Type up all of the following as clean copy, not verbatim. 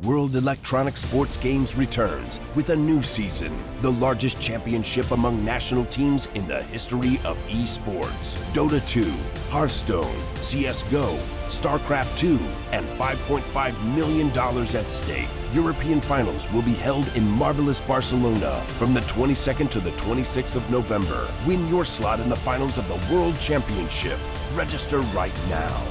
World Electronic Sports Games returns with a new season, the largest championship among national teams in the history of esports. Dota 2, Hearthstone, CSGO, StarCraft 2, and $5.5 million at stake. European finals will be held in marvelous Barcelona from the 22nd to the 26th of November. Win your slot in the finals of the World Championship. Register right now.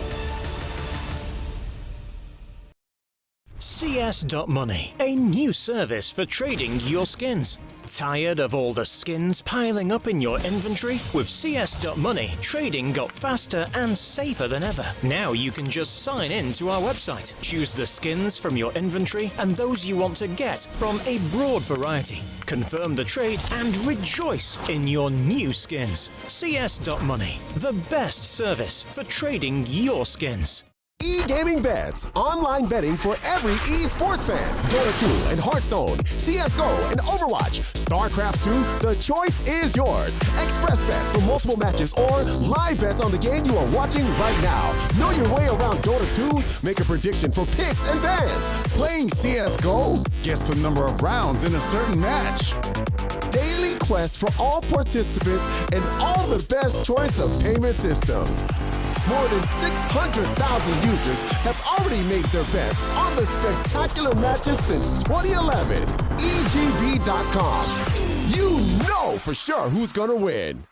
CS.Money, a new service for trading your skins. Tired of all the skins piling up in your inventory? With CS.Money, trading got faster and safer than ever. Now you can just sign in to our website, choose the skins from your inventory and those you want to get from a broad variety. Confirm the trade and rejoice in your new skins. CS.Money, the best service for trading your skins. E-Gaming Bets, online betting for every esports fan. Dota 2 and Hearthstone, CSGO and Overwatch, StarCraft 2, the choice is yours. Express bets for multiple matches or live bets on the game you are watching right now. Know your way around Dota 2, make a prediction for picks and bans. Playing CSGO, guess the number of rounds in a certain match. Daily quests for all participants and all the best choice of payment systems. More than 600,000 users have already made their bets on the spectacular matches since 2011. EGB.com. You know for sure who's gonna win.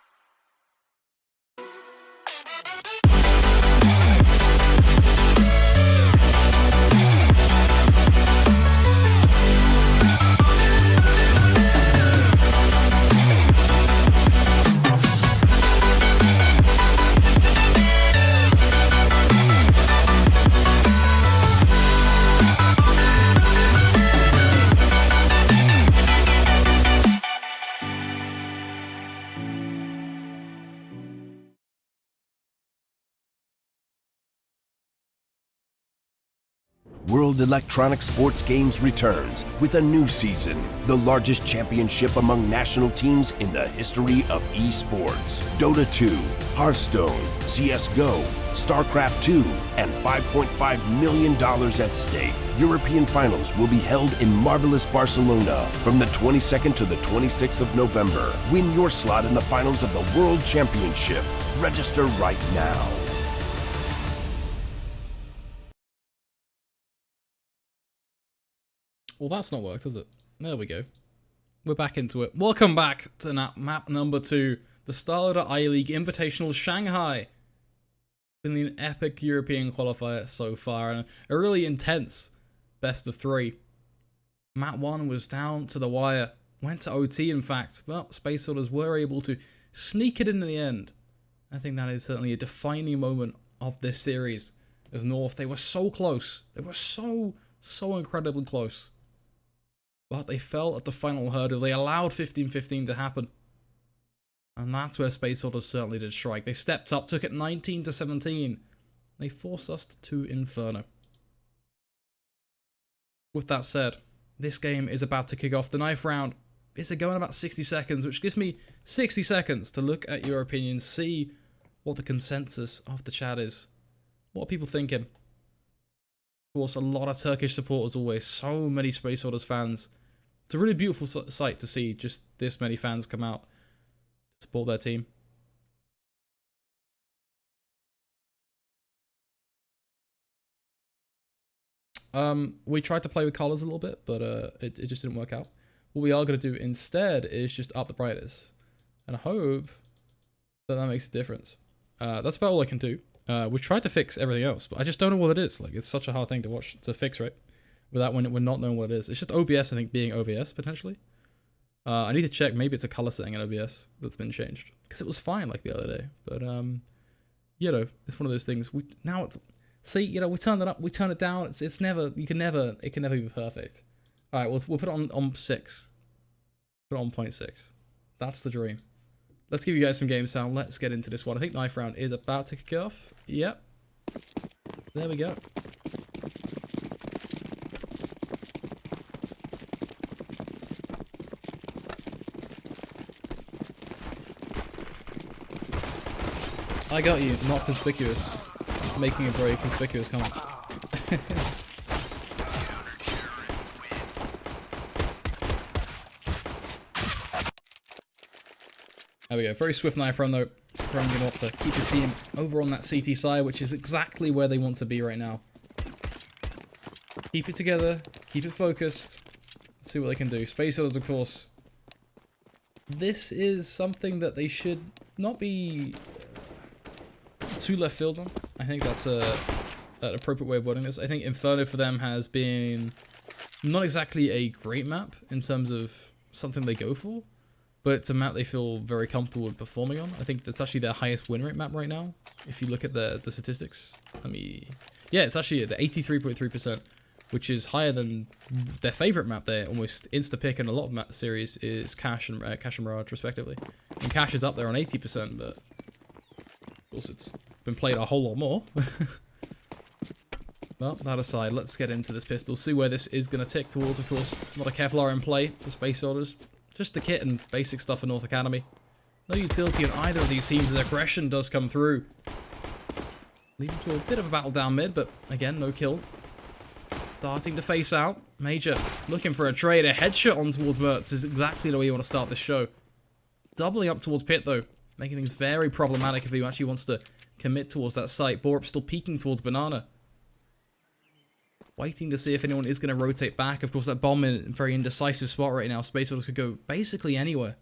World Electronic Sports Games returns with a new season, the largest championship among national teams in the history of esports. Dota 2, Hearthstone, CSGO, StarCraft 2, and $5.5 million at stake. European finals will be held in marvelous Barcelona from the 22nd to the 26th of November. Win your slot in the finals of the World Championship. Register right now. Well, that's not worked, has it? There we go. We're back into it. Welcome back to map number 2, the Starladder I-League Invitational Shanghai. Been an epic European qualifier so far, and a really intense best of 3. Map 1 was down to the wire. Went to OT, in fact. Well, Space Soldiers were able to sneak it in the end. I think that is certainly a defining moment of this series. As North, they were so close. They were so incredibly close. But they fell at the final hurdle. They allowed 15-15 to happen. And that's where Space Soldiers certainly did strike. They stepped up, took it 19-17. They forced us to Inferno. With that said, this game is about to kick off. The 9th round is going about 60 seconds, which gives me 60 seconds to look at your opinions, see what the consensus of the chat is. What are people thinking? Of course, a lot of Turkish support as always. So many Space Soldiers fans. It's a really beautiful sight to see just this many fans come out to support their team. We tried to play with colors a little bit, but it just didn't work out. What we are going to do instead is just up the brightness. And I hope that makes a difference. That's about all I can do. We tried to fix everything else, but I just don't know what it is. Like, it's such a hard thing to fix, right? Without when we're not knowing what it is. It's just OBS, I think, being OBS, potentially. I need to check. Maybe it's a color setting in OBS that's been changed. Because it was fine, like, the other day. But, you know, it's one of those things. See, you know, we turn it up, we turn it down. It's never, it can never be perfect. All right, we'll put it on 6. Put it on 0.6. That's the dream. Let's give you guys some game sound. Let's get into this one. I think 9th round is about to kick off. Yep. There we go. I got you. Not conspicuous. Making a very conspicuous comment. There we go. Very swift knife run though. Throwing him up to keep his team over on that CT side, which is exactly where they want to be right now. Keep it together. Keep it focused. Let's see what they can do. Space Otters, of course. This is something that they should not be too left field on. I think that's an appropriate way of wording this. I think Inferno for them has been not exactly a great map in terms of something they go for, but it's a map they feel very comfortable with performing on. I think that's actually their highest win rate map right now. If you look at the statistics, yeah, it's actually at the 83.3%, which is higher than their favorite map. They're almost insta-pick in a lot of map series is Cache and Mirage, respectively. And Cache is up there on 80%, but of course it's been played a whole lot more. Well, that aside, let's get into this pistol, see where this is going to tick towards. Of course, a lot of Kevlar in play for Space Otters. Just the kit and basic stuff for North Academy. No utility in either of these teams as aggression does come through. Leading to a bit of a battle down mid, but again, no kill. Starting to face out. Major looking for a trade. A headshot on towards Mertz is exactly the way you want to start this show. Doubling up towards Pit though, making things very problematic if he actually wants to commit towards that site. Borup still peeking towards Banana. Waiting to see if anyone is going to rotate back. Of course, that bomb in a very indecisive spot right now. Space Otters could go basically anywhere.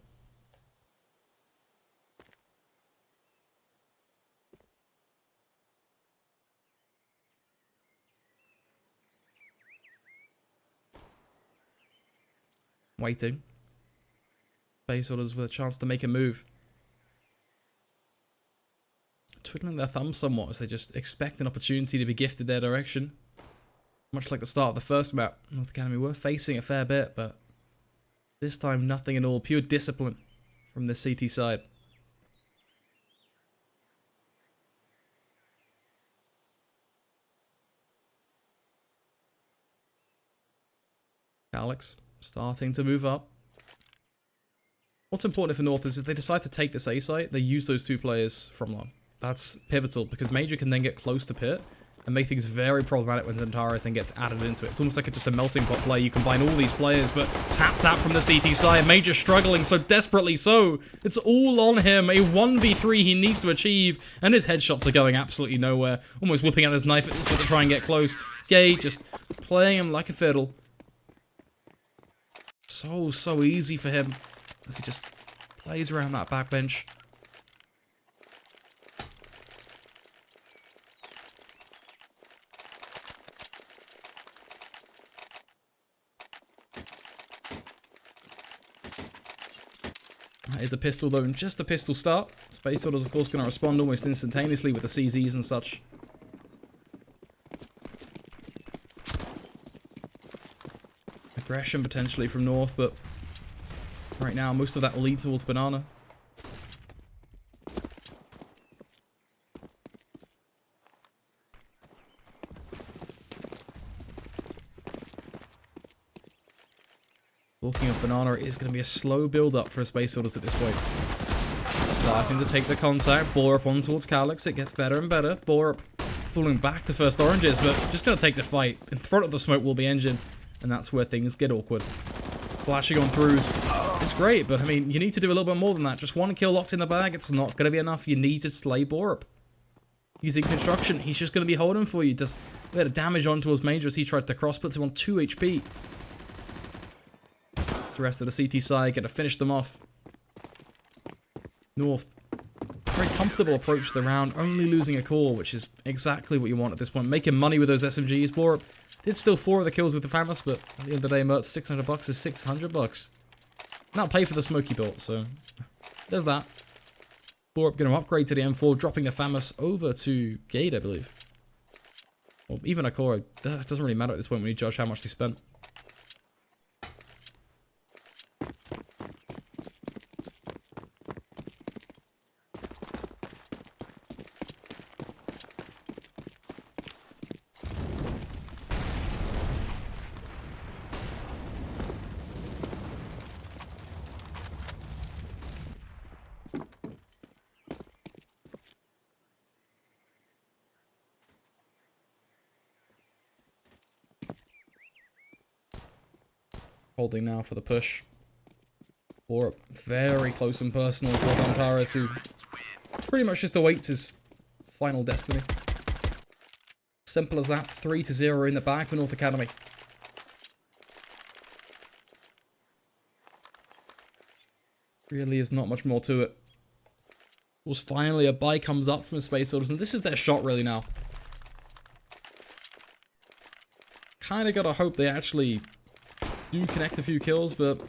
Waiting. Space Otters with a chance to make a move. Twiddling their thumbs somewhat as they just expect an opportunity to be gifted their direction. Much like the start of the first map, North Academy were facing a fair bit, but this time nothing at all. Pure discipline from the CT side. Alex starting to move up. What's important for North is if they decide to take this A site, they use those two players from long. That's pivotal because Major can then get close to Pit and make things very problematic when Zentaris then gets added into it. It's almost like just a melting pot play. You combine all these players, but tap from the CT side. Major struggling so desperately so. It's all on him. A 1v3 he needs to achieve, and his headshots are going absolutely nowhere. Almost whipping out his knife at this point to try and get close. Gay just playing him like a fiddle. So easy for him as he just plays around that backbench. That is a pistol though, and just a pistol start. Space Otters of course going to respond almost instantaneously with the CZs and such. Aggression potentially from North, but right now most of that will lead towards Banana. Talking of Banana, it is going to be a slow build-up for Space Otters at this point. Starting to take the contact. Borup on towards Calyx. It gets better and better. Borup falling back to first oranges, but just going to take the fight. In front of the smoke will be Engine, and that's where things get awkward. Flashing on throughs. It's great, but I mean, you need to do a little bit more than that. Just one kill locked in the bag, it's not going to be enough. You need to slay Borup. He's in construction. He's just going to be holding for you. Does a bit of damage onto his Major as he tries to cross, puts him on 2 HP. The rest of the CT side get to finish them off. North, very comfortable approach to the round, only losing a core, which is exactly what you want at this point. Making money with those SMGs. Borup did still 4 of the kills with the FAMAS, but at the end of the day, Mert's $600 is $600. That'll pay for the smoky built, so there's that. Borup going to upgrade to the M4, dropping the FAMAS over to Gade, I believe. Or even a core, it doesn't really matter at this point when you judge how much they spent. Holding now for the push. Or very close and personal towards Antares, who pretty much just awaits his final destiny. Simple as that. 3-0 in the bag for North Academy. Really is not much more to it. Was finally a buy comes up from Space Soldiers, and this is their shot really now. Kind of gotta hope they actually do connect a few kills, but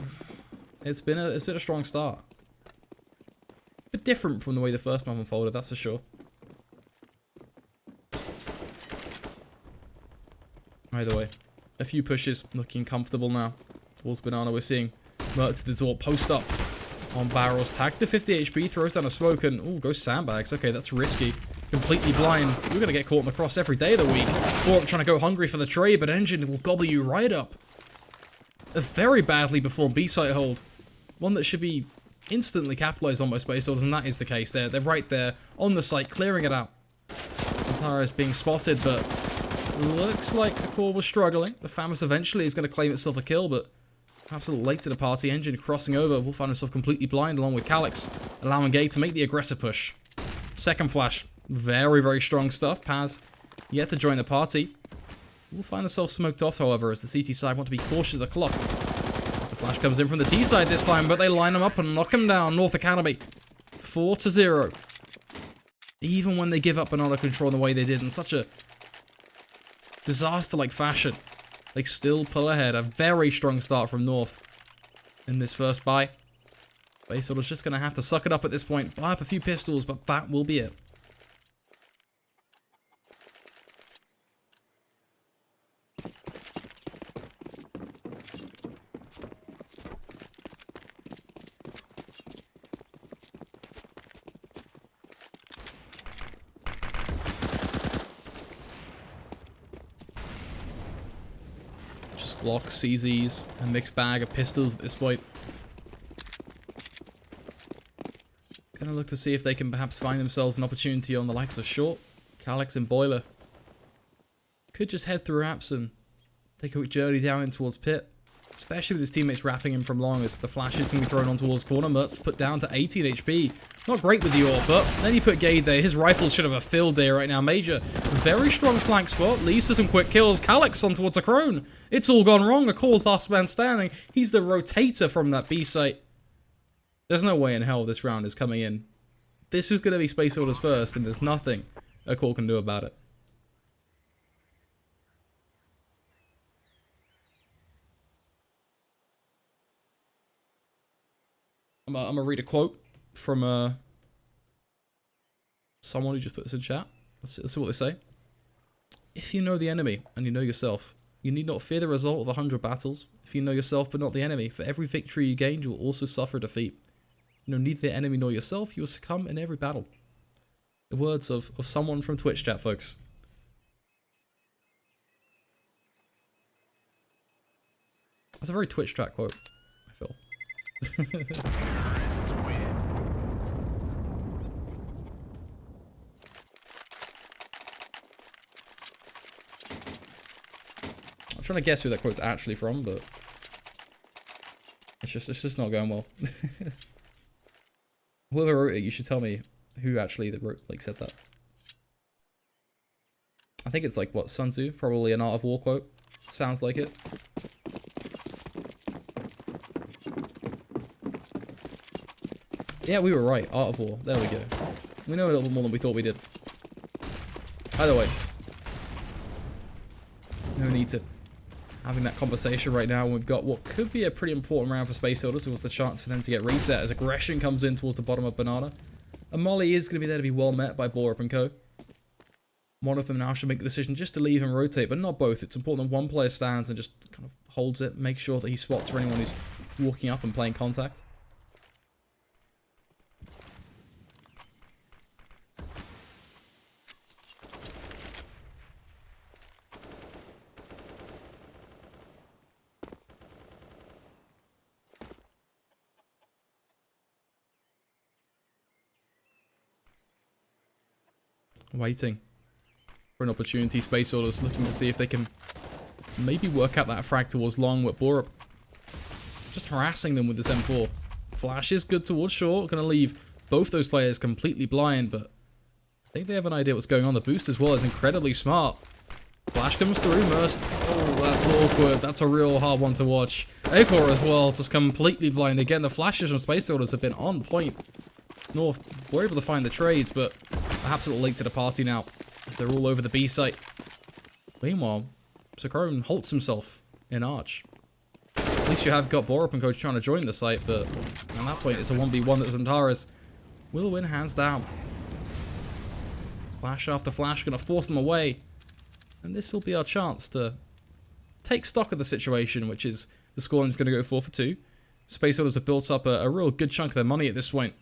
it's been a strong start. A bit different from the way the first map unfolded, that's for sure. Either way, a few pushes, looking comfortable now. Towards Banana, we're seeing Mert to the Zor post up on Barrels. Tag to 50 HP, throws down a smoke, and ooh, goes sandbags. Okay, that's risky. Completely blind. You're gonna get caught in the cross every day of the week. Or trying to go hungry for the trade, but Engine will gobble you right up. A very badly performed B-site hold. One that should be instantly capitalized on by Space Soldiers, and that is the case there. They're right there on the site, clearing it out. Antara is being spotted, but looks like the core was struggling. The Famus eventually is going to claim itself a kill, but perhaps a little late to the party. Engine crossing over will find himself completely blind along with Calyx, allowing Gay to make the aggressive push. Second flash. Very, very strong stuff. Paz yet to join the party. We'll find ourselves smoked off, however, as the CT side want to be cautious of the clock. As the flash comes in from the T side this time, but they line them up and knock them down. North Academy. 4-0. Even when they give up banana control in the way they did in such a disaster-like fashion, they still pull ahead. A very strong start from North in this first buy. Space Soldiers just going to have to suck it up at this point. Buy up a few pistols, but that will be it. Glock, CZs, a mixed bag of pistols at this point. Gonna look to see if they can perhaps find themselves an opportunity on the likes of Short, Calyx, and Boiler. Could just head through Apps and take a quick journey down in towards Pit. Especially with his teammates wrapping him from long, as the flash is going to be thrown on towards corner. Mertz put down to 18 HP. Not great with the AWP, but then you put Gade there. His rifle should have a field day right now. Major, very strong flank spot. Leads to some quick kills. Calyx on towards a Crone. It's all gone wrong. A called last man standing. He's the rotator from that B site. There's no way in hell this round is coming in. This is going to be Space Soldiers first, and there's nothing a call can do about it. I'm gonna read a quote from someone who just put this in chat. Let's see what they say. If you know the enemy and you know yourself, you need not fear the result of 100 battles. If you know yourself but not the enemy, for every victory you gain, you will also suffer defeat. You know neither the enemy nor yourself, you will succumb in every battle. The words of someone from Twitch chat, folks. That's a very Twitch chat quote, I feel. I'm trying to guess who that quote's actually from, but it's just not going well. Whoever wrote it, you should tell me who actually said that. I think it's like what, Sun Tzu, probably an Art of War quote. Sounds like it. Yeah, we were right. Art of War. There we go. We know a little bit more than we thought we did. Either way, no need to having that conversation right now when we've got what could be a pretty important round for Space Soldiers. So what's the chance for them to get reset as aggression comes in towards the bottom of Banana. And Molly is going to be there to be well met by Borup and co. One of them now should make the decision just to leave and rotate, but not both. It's important that one player stands and just kind of holds it, makes sure that he spots for anyone who's walking up and playing contact. Waiting for an opportunity. Space Soldiers looking to see if they can maybe work out that frag towards long with Borup. Just harassing them with this M4. Flash is good towards short. Going to leave both those players completely blind, but I think they have an idea what's going on. The boost as well is incredibly smart. Flash comes through. Merc. Oh, that's awkward. That's a real hard one to watch. Acor as well, just completely blind. Again, the flashes from Space Orders have been on point. North were able to find the trades, but perhaps a little late to the party now. They're all over the B site. Meanwhile, Sakron halts himself in Arch. At least you have got Borup and Coach trying to join the site, but at that point, it's a 1v1 that Zantares will win hands down. Flash after flash, going to force them away. And this will be our chance to take stock of the situation, which is the scoreline's going to go 4 for 2. Space Orders have built up a real good chunk of their money at this point.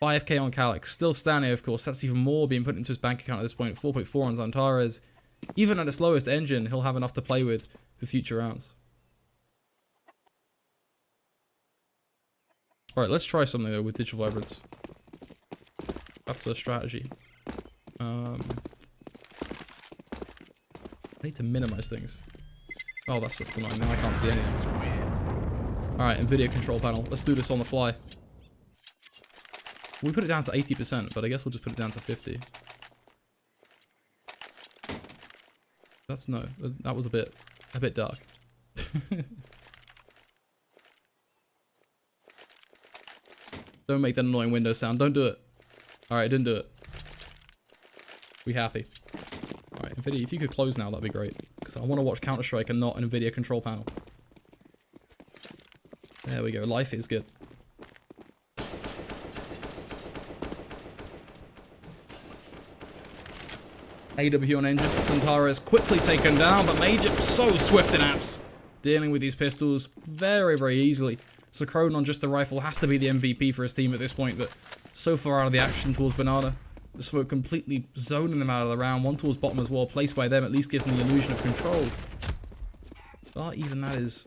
5k on Calyx, still standing, of course. That's even more being put into his bank account at this point. 4.4 on Zantares. Even at its lowest engine, he'll have enough to play with for future rounds. Alright, let's try something though with Digital Vibrance. That's a strategy. I need to minimize things. Oh, that's annoying. Now I can't see anything. Alright, NVIDIA control panel. Let's do this on the fly. We put it down to 80%, but I guess we'll just put it down to 50. That's no. That was a bit dark. Don't make that annoying Windows sound. Don't do it. Alright, didn't do it. We happy. Alright, NVIDIA, if you could close now, that'd be great. Because I want to watch Counter-Strike and not an NVIDIA control panel. There we go. Life is good. AW on engine. Santara is quickly taken down, but Major so swift in apps. Dealing with these pistols very, very easily. Sakron on just the rifle has to be the MVP for his team at this point, but so far out of the action towards Banana. The smoke completely zoning them out of the round. One towards bottom as well, placed by them, at least gives them the illusion of control. But even that is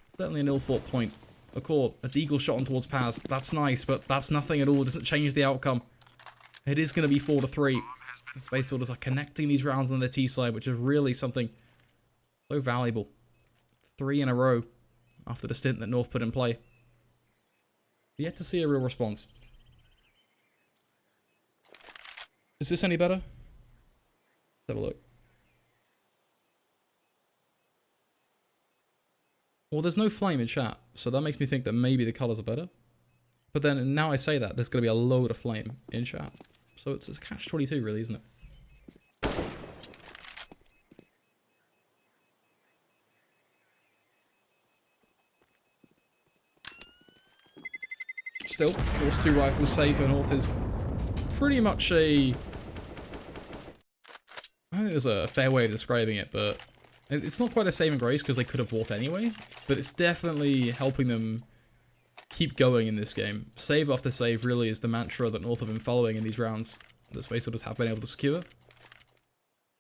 certainly an ill-fought point. A deagle shot on towards Paz. That's nice, but that's nothing at all. It doesn't change the outcome. It is going to be 4-3. The Space Orders are connecting these rounds on their T side, which is really something so valuable. 3 in a row after the stint that North put in play. Yet to see a real response. Is this any better? Let's have a look. Well, there's no flame in chat, so that makes me think that maybe the colors are better. But then, now I say that, there's going to be a load of flame in chat. So it's a catch-22 really, isn't it? Still, of course, 2 rifles safe, and North is pretty much I think there's a fair way of describing it, but it's not quite a saving grace because they could have bought anyway, but it's definitely helping them keep going in this game. Save after save really is the mantra that North have been following in these rounds that Space Orders have been able to secure. Of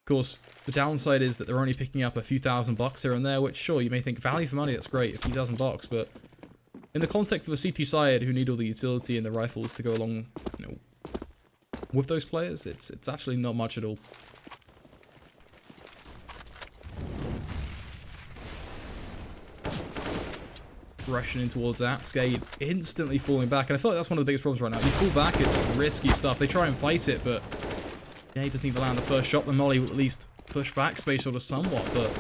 course, the downside is that they're only picking up a few $1,000 here and there, which sure, you may think value for money, that's great, a few $1,000, but in the context of a CT side who need all the utility and the rifles to go along, you know, with those players, it's actually not much at all. Rushing in towards Appsgate, instantly falling back, and I feel like that's one of the biggest problems right now. If you fall back, it's risky stuff. They try and fight it, but yeah, he doesn't even land the first shot. The Molly will at least push back Space Orders somewhat, but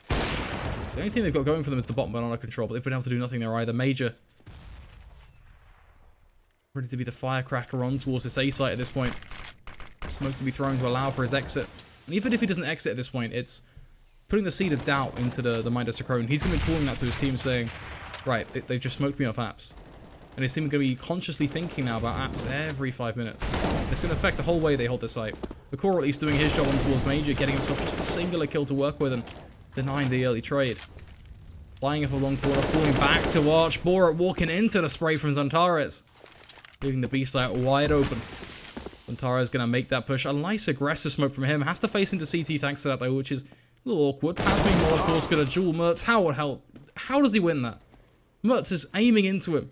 the only thing they've got going for them is the bottom banana control, but they've been able to do nothing there either. Major ready to be the firecracker on towards this A site at this point. Smoke to be thrown to allow for his exit. And even if he doesn't exit at this point, it's putting the seed of doubt into the mind of Sakron. He's going to be calling that to his team saying, right, they've just smoked me off apps. And his team are going to be consciously thinking now about apps every 5 minutes. It's going to affect the whole way they hold this site. The core at least doing his job on towards Major, getting himself just a singular kill to work with and denying the early trade. Flying up a long corner, falling back to watch. Borat walking into the spray from Zantares, leaving the B site wide open. Zantares going to make that push. A nice aggressive smoke from him. Has to face into CT thanks to that though, which is a little awkward. Paz meanwhile, of course, going to duel Mertz. How does he win that? Mertz is aiming into him.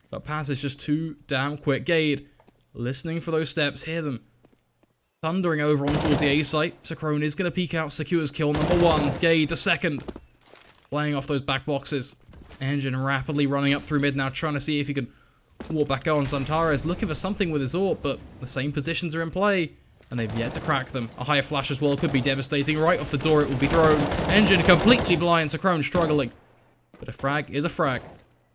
But Paz is just too damn quick. Gade, listening for those steps, hear them. Thundering over on towards the A site. Sakron is going to peek out, secures kill number 1. Gade, the second. Playing off those back boxes. Engine rapidly running up through mid now, trying to see if he can walk back on. Zantares looking for something with his AWP, but the same positions are in play, and they've yet to crack them. A higher flash as well could be devastating. Right off the door it will be thrown. Engine completely blind, Sacrone struggling. But a frag is a frag.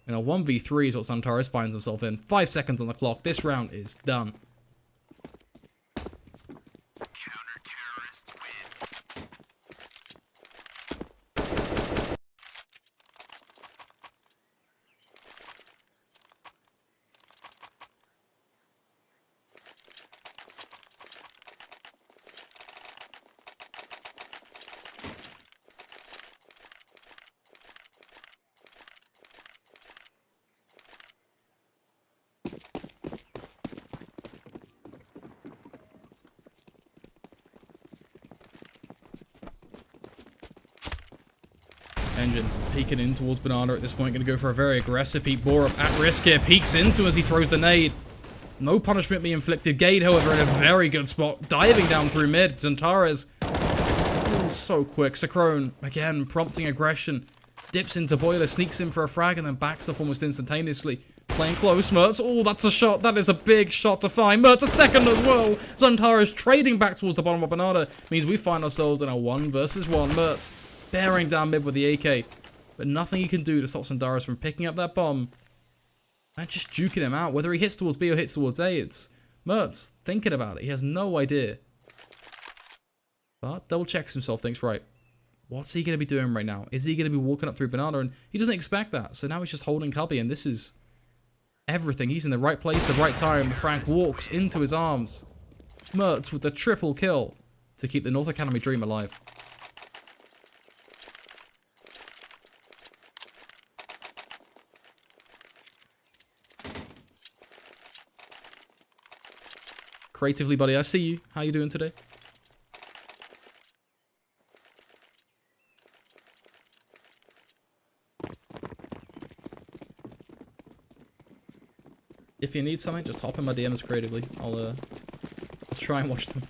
And a 1v3 is what Zantares finds himself in. 5 seconds on the clock. This round is done. Engine peeking in towards Banana at this point. Going to go for a very aggressive peek. Borup at risk here. Peeks into as he throws the nade. No punishment being inflicted. Gade, however, in a very good spot. Diving down through mid. Zantares. Oh, so quick. Sacrone, again, prompting aggression. Dips into Boiler. Sneaks in for a frag and then backs off almost instantaneously. Playing close. Mertz. Oh, that's a shot. That is a big shot to find. Mertz a second as well. Zantares trading back towards the bottom of Banana. Means we find ourselves in a 1 versus 1. Mertz bearing down mid with the AK, but nothing he can do to stop Zantares from picking up that bomb and just juking him out. Whether he hits towards B or hits towards A, it's Mertz thinking about it. He has no idea. But double checks himself, thinks, right, what's he going to be doing right now? Is he going to be walking up through Banana? And he doesn't expect that, so now he's just holding Cubby, and this is everything. He's in the right place, the right time. Frank walks into his arms. Mertz with the triple kill to keep the North Academy dream alive. Creatively, buddy, I see you. How you doing today? If you need something, just hop in my DMs creatively. I'll try and watch them.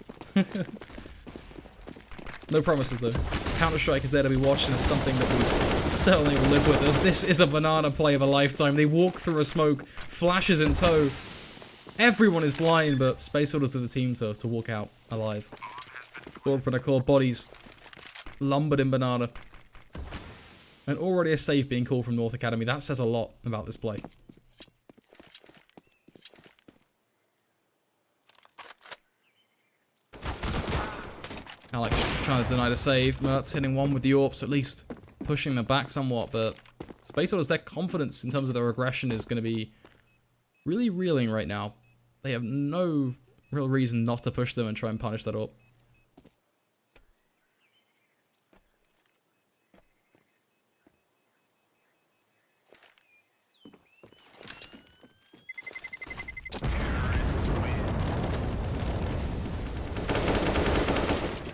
No promises though. Counter-Strike is there to be watched, and it's something that we certainly will live with us. This is a Banana play of a lifetime. They walk through a smoke, flashes in tow. Everyone is blind, but Space Orders are the team to walk out alive. Borup and Accord bodies lumbered in Banana. And already a save being called from North Academy. That says a lot about this play. Alex trying to deny the save. Mertz hitting one with the AWPs, at least pushing them back somewhat. But Space Orders, their confidence in terms of their aggression is going to be really reeling right now. They have no real reason not to push them and try and punish that AWP.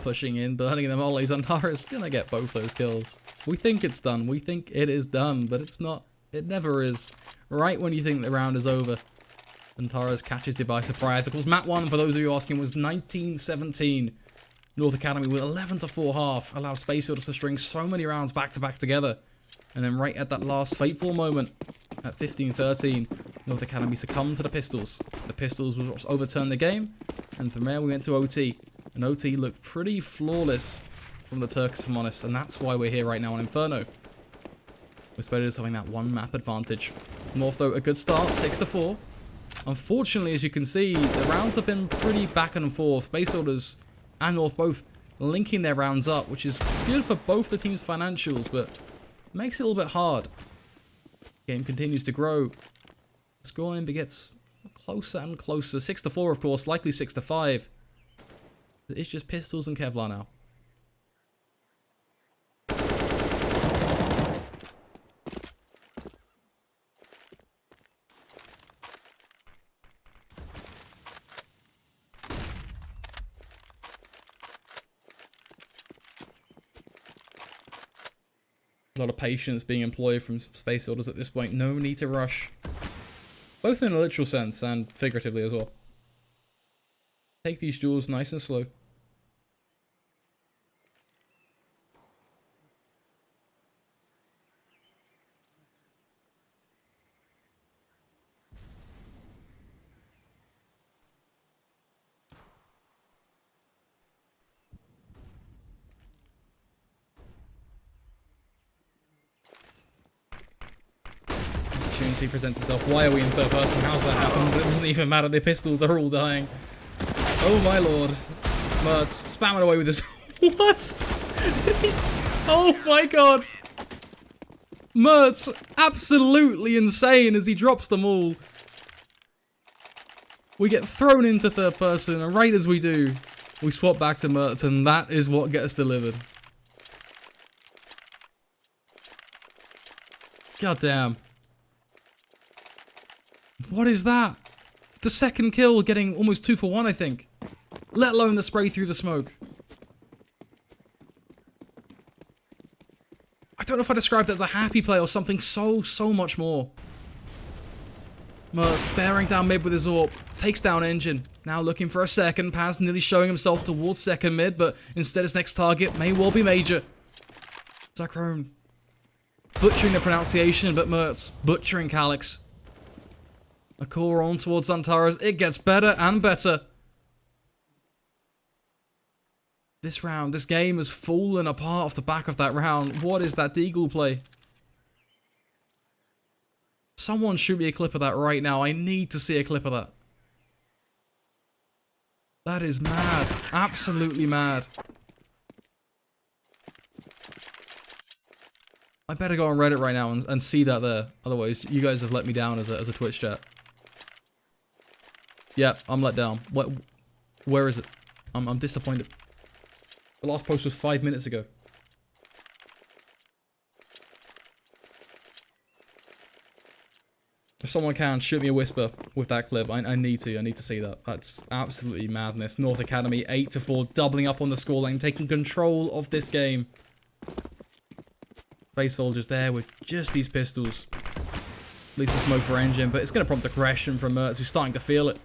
Pushing in, burning them all. Zantares gonna get both those kills. We think it's done. We think it is done, but it's not. It never is. Right when you think the round is over, Zantares catches you by surprise. Of course, Mat 1, for those of you asking, was 1917. North Academy with 11-4 half allowed Space Orders to string so many rounds back to back together. And then right at that last fateful moment, at 15-13, North Academy succumbed to the Pistols. The Pistols would overturn the game, and from there we went to OT. And OT looked pretty flawless from the Turks, if I'm honest, and that's why we're here right now on Inferno. With Spiders having that one map advantage. North, though, a good start, 6-4. Unfortunately, as you can see, the rounds have been pretty back and forth. Space Orders and North both linking their rounds up, which is good for both the team's financials, but makes it a little bit hard. Game continues to grow. The scoreline gets closer and closer. 6-4, of course, likely 6-5. It's just Pistols and Kevlar now. A lot of patience being employed from Space Orders at this point. No need to rush. Both in a literal sense and figuratively as well. Take these duels nice and slow. opportunity presents itself. Why are we in third person? How's that happened? It doesn't even matter. The pistols are all dying. Oh my lord. Mertz spamming away with this. What? Oh my god. Mertz absolutely insane as he drops them all. We get thrown into third person, and right as we do, we swap back to Mertz, and that is what gets delivered. God damn. What is that? The second kill getting almost 2 for 1, I think. Let alone the spray through the smoke. I don't know if I described it as a happy play or something so much more. Mertz bearing down mid with his AWP. Takes down Engine. Now looking for a second pass, nearly showing himself towards second mid, but instead his next target may well be Major. Zachrone. Butchering the pronunciation, but Mertz butchering Calyx. A core on towards Antares. It gets better and better. This round, this game has fallen apart off the back of that round. What is that Deagle play? Someone shoot me a clip of that right now. I need to see a clip of that. That is mad. Absolutely mad. I better go on Reddit right now and see that there. Otherwise, you guys have let me down as a Twitch chat. Yeah, I'm let down. What? Where is it? I'm disappointed. The last post was 5 minutes ago. If someone can, shoot me a whisper with that clip. I need to see that. That's absolutely madness. North Academy 8-4, doubling up on the scoreline, taking control of this game. Space Soldiers there with just these pistols. Leads to smoke for Engine, but it's going to prompt aggression from Mertz, who's starting to feel it.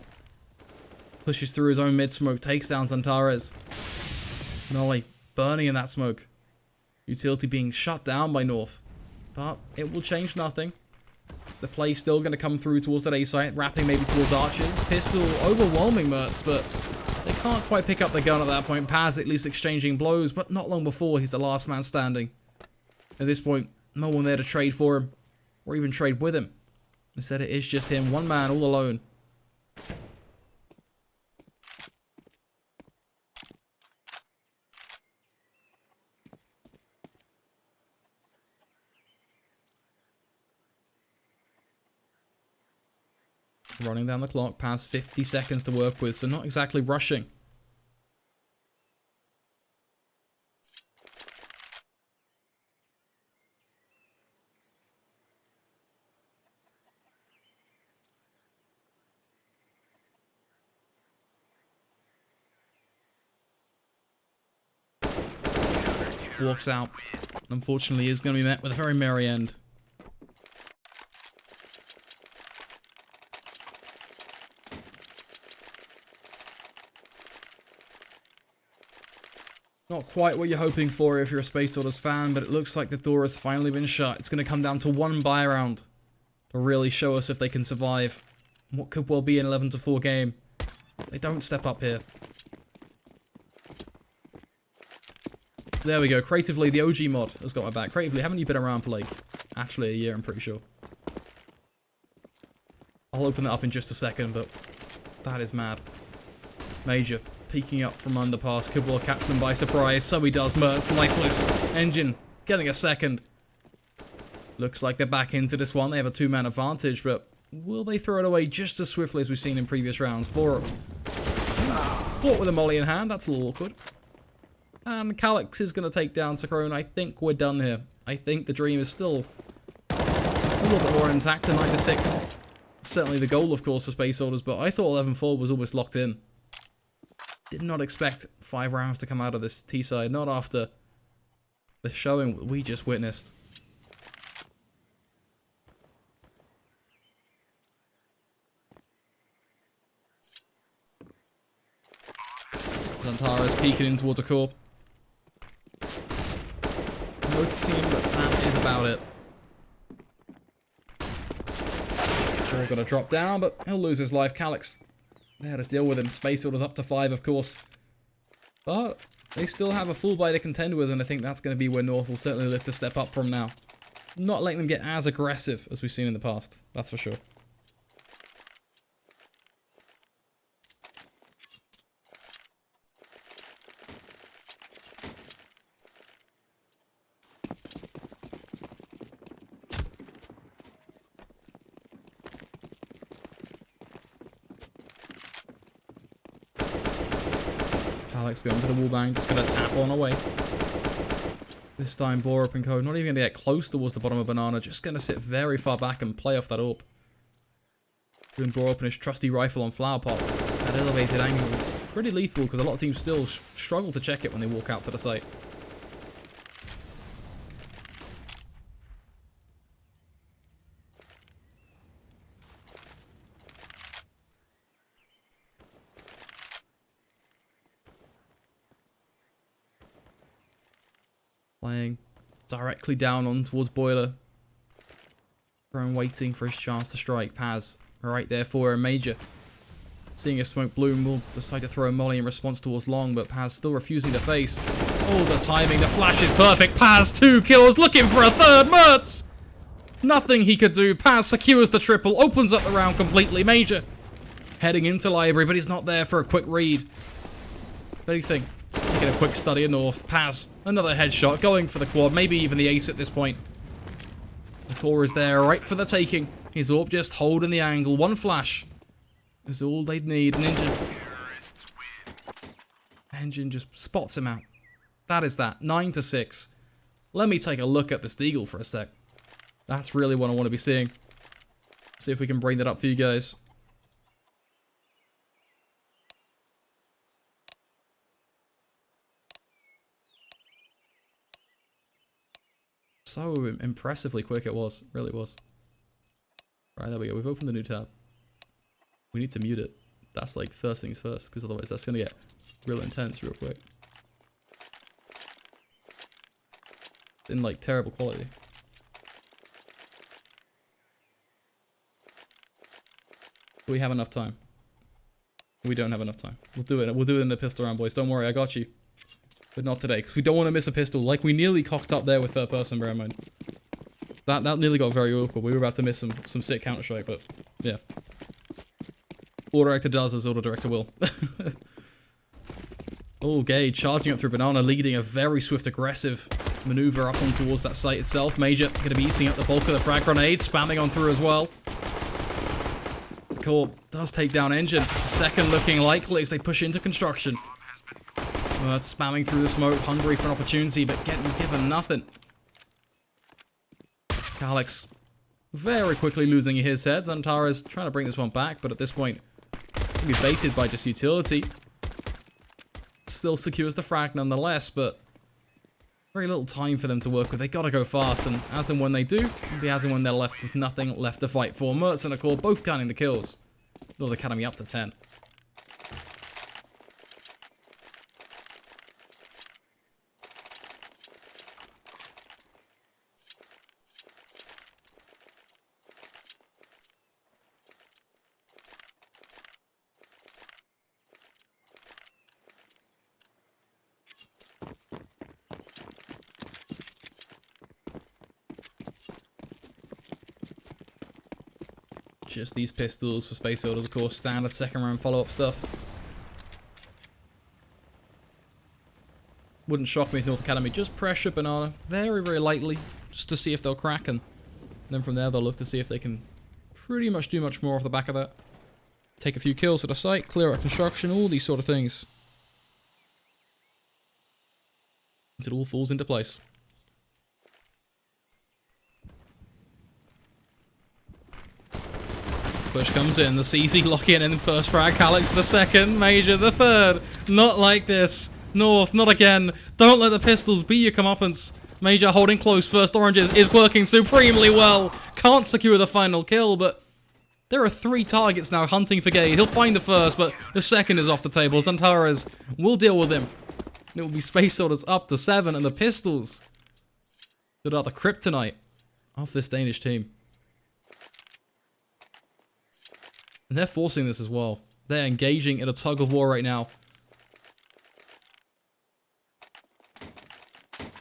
Pushes through his own mid-smoke, takes down Antares. Nolly burning in that smoke. Utility being shut down by North. But it will change nothing. The play's still going to come through towards that A site, wrapping maybe towards Archers. Pistol overwhelming Mertz, but they can't quite pick up the gun at that point. Paz at least exchanging blows, but not long before he's the last man standing. At this point, no one there to trade for him, or even trade with him. Instead it is just him, one man all alone. Running down the clock, past 50 seconds to work with, so not exactly rushing. Walks out. Unfortunately, is going to be met with a very merry end. Not quite what you're hoping for if you're a Space Soldiers fan, but it looks like the door has finally been shut. It's going to come down to one buy round to really show us if they can survive what could well be an 11-4 game. They don't step up here. There we go. Creatively, the OG mod has got my back. Creatively, haven't you been around for like actually a year, I'm pretty sure. I'll open that up in just a second, but that is mad. Major peeking up from underpass. Could well catch them by surprise. So he does. Mertz lifeless. Engine getting a second. Looks like they're back into this one. They have a 2-man advantage, but will they throw it away just as swiftly as we've seen in previous rounds? Borup caught with a molly in hand. That's a little awkward. And Calyx is going to take down Zachrone. I think we're done here. I think the dream is still a little bit more intact than 9-6. Certainly the goal, of course, for Space Soldiers, but I thought 11-4 was almost locked in. Did not expect 5 rounds to come out of this T-side, not after the showing we just witnessed. Antares peeking in towards a core. Noticing, but that is about it. All gonna drop down, but he'll lose his life. Calyx there to deal with him. Space Soldiers up to 5, of course. But they still have a full buy to contend with, and I think that's going to be where North will certainly live to step up from now. not letting them get as aggressive as we've seen in the past. That's for sure. Alex going for the wallbang, just going to tap on away. This time, Borup and Co. not even going to get close towards the bottom of Banana, just going to sit very far back and play off that AWP. Doing Borup and his trusty rifle on Flower Pot. That elevated angle is pretty lethal because a lot of teams still struggle to check it when they walk out to the site. Playing directly down on towards Boiler. Brown waiting for his chance to strike. Paz right there for a Major. Seeing a smoke bloom, will decide to throw a molly in response towards Long, but Paz still refusing to face. Oh, the timing, the flash is perfect. Paz 2 kills, looking for a third. Mertz! Nothing he could do. Paz secures the triple, opens up the round completely. Major heading into Library, but he's not there for a quick read. If anything, taking a quick study of North. Paz, another headshot, going for the quad, maybe even the ace at this point. The core is there, right for the taking. His AWP just holding the angle. One flash is all they'd need. Engine just spots him out. That is that. 9-6. Let me take a look at this Deagle for a sec. That's really what I want to be seeing. See if we can bring that up for you guys. So impressively quick it was. It really was. Right, there we go. We've opened the new tab. We need to mute it. That's like first things first, because otherwise that's going to get real intense real quick. In like terrible quality. We have enough time. We don't have enough time. We'll do it. We'll do it in the pistol round, boys. Don't worry, I got you. But not today, because we don't want to miss a pistol. Like we nearly cocked up there with third person, bear in mind. That nearly got very awkward. We were about to miss some sick Counter-Strike, but yeah. All director does as all director will. Oh, Gage charging up through Banana, leading a very swift, aggressive maneuver up on towards that site itself. Major going to be eating up the bulk of the frag grenade, spamming on through as well. The core does take down Engine. Second looking likely as they push into construction. It's spamming through the smoke, hungry for an opportunity, but getting given nothing. Alex very quickly losing his head. Xantares trying to bring this one back, but at this point, he'll be baited by just utility. Still secures the frag nonetheless, but very little time for them to work with. They gotta go fast, and as and when they do, it'll be as and when they're left with nothing left to fight for. Mertz and Akor both counting the kills. North Academy up to 10. Just these pistols for Space Orders, of course, standard second round follow-up stuff. Wouldn't shock me if North Academy just pressure Banana very, very lightly, just to see if they'll crack, and then from there they'll look to see if they can pretty much do much more off the back of that. Take a few kills at a site, clear out construction, all these sort of things. Until it all falls into place. Push comes in, the CZ lock in the first frag, Alex the second, Major the third. Not like this. North, not again. Don't let the pistols be your comeuppance. Major holding close, first oranges is working supremely well. Can't secure the final kill, but there are 3 targets now hunting for Gade. He'll find the first, but the second is off the table. Xantares will deal with him. It will be Space Soldiers up to 7, and the pistols that are the kryptonite of this Danish team. And they're forcing this as well. They're engaging in a tug of war right now.